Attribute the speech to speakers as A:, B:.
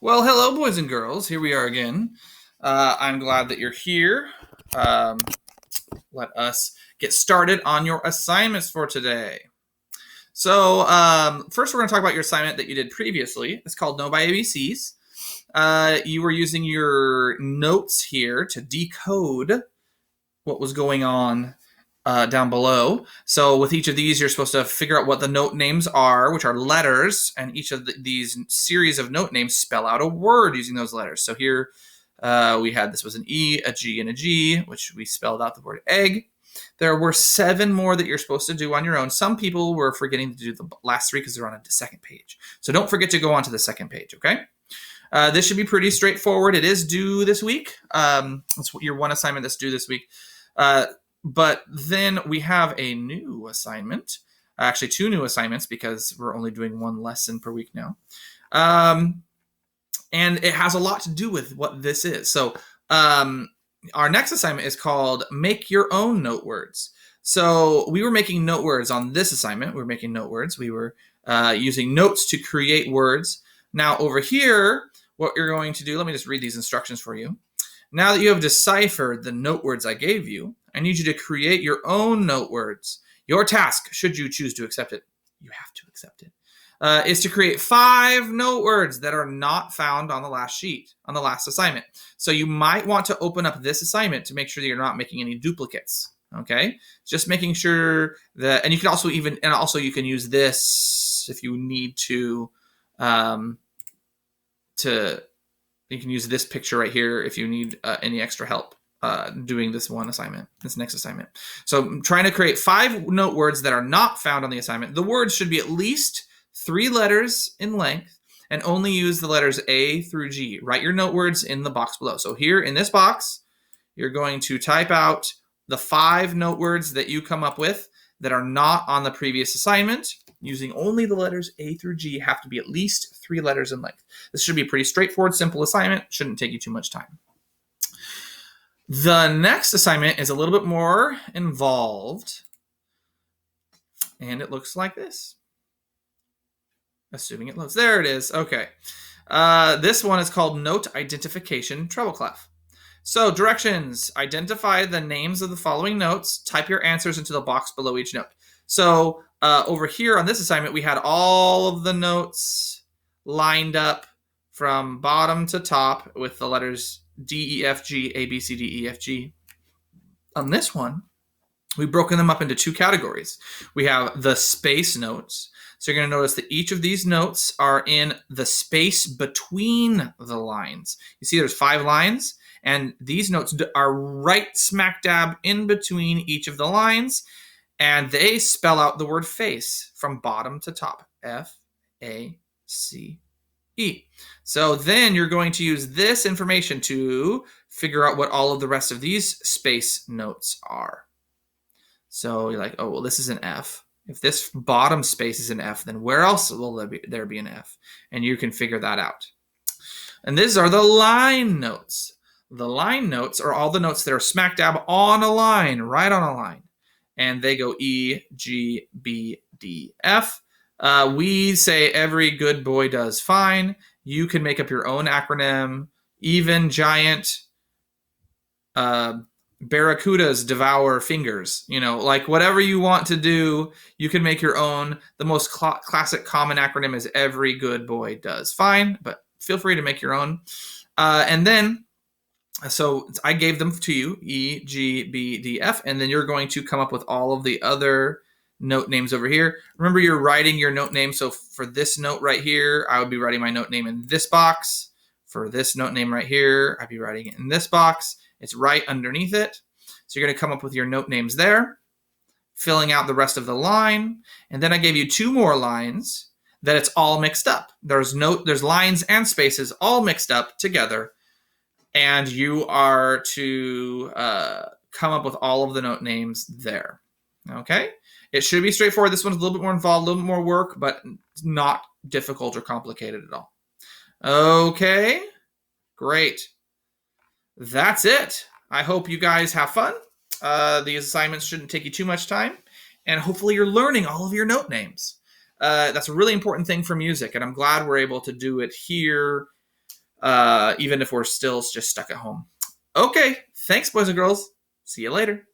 A: Well, hello, boys and girls. Here we are again. I'm glad that you're here. Um, Let us get started on your assignments for today. So, first, we're going to talk about your assignment that you did previously. It's called Know by ABCs. You were using your notes here to decode what was going on down below. So with each of these, you're supposed to figure out what the note names are, which are letters, and each of these series of note names spell out a word using those letters. So here we had this was an E, a G, and a G, which we spelled out the word egg. There were 7 more that you're supposed to do on your own. Some people were forgetting to do the last 3 because they're on the second page. So don't forget to go on to the second page, okay? This should be pretty straightforward. It is due this week. It's your one assignment that's due this week. But then we have a new assignment, actually 2 new assignments because we're only doing 1 lesson per week now. And it has a lot to do with what this is. So our next assignment is called Make Your Own Note Words. So we were making note words on this assignment. We were making note words. We were using notes to create words. Now over here, what you're going to do, let me just read these instructions for you. Now that you have deciphered the note words I gave you, I need you to create your own note words. Your task, should you choose to accept it, you have to accept it, is to create 5 note words that are not found on the last sheet, on the last assignment. So you might want to open up this assignment to make sure that you're not making any duplicates. Okay, just making sure that, and you can also you can use this if you need to, you can use this picture right here if you need any extra help doing this next assignment. So I'm trying to create 5 note words that are not found on the assignment. The words should be at least 3 letters in length and only use the letters A through G. Write your note words in the box below. So here in this box, you're going to type out the 5 note words that you come up with that are not on the previous assignment. Using only the letters A through G, have to be at least 3 letters in length. This should be a pretty straightforward, simple assignment. Shouldn't take you too much time. The next assignment is a little bit more involved, and it looks like this. Assuming it loads. There it is. Okay. This one is called Note Identification Treble Clef. So directions: identify the names of the following notes. Type your answers into the box below each note. So over here on this assignment, we had all of the notes lined up from bottom to top with the letters D, E, F, G, A, B, C, D, E, F, G. On this one, we've broken them up into 2 categories. We have the space notes. So you're going to notice that each of these notes are in the space between the lines. You see there's 5 lines, and these notes are right smack dab in between each of the lines, and they spell out the word face from bottom to top. F, A, C, E. So then you're going to use this information to figure out what all of the rest of these space notes are. So you're like, oh, well, this is an F. If this bottom space is an F, then where else will there be an F? And you can figure that out. And these are the line notes. The line notes are all the notes that are smack dab on a line, right on a line. And they go E, G, B, D, F. We say every good boy does fine. You can make up your own acronym. Even giant barracudas devour fingers. Like whatever you want to do, you can make your own. The most classic common acronym is every good boy does fine, but feel free to make your own. And then, so I gave them to you, E, G, B, D, F, and then you're going to come up with all of the other note names over here. Remember, you're writing your note name. So for this note right here, I would be writing my note name in this box. For this note name right here, I'd be writing it in this box. It's right underneath it. So you're going to come up with your note names there, filling out the rest of the line. And then I gave you 2 more lines that it's all mixed up. There's lines and spaces all mixed up together. And you are to come up with all of the note names there. Okay? It should be straightforward. This one's a little bit more involved, a little bit more work, but not difficult or complicated at all. Okay, great. That's it. I hope you guys have fun. These assignments shouldn't take you too much time, and hopefully you're learning all of your note names. That's a really important thing for music, and I'm glad we're able to do it here even if we're still just stuck at home. Okay, thanks, boys and girls. See you later.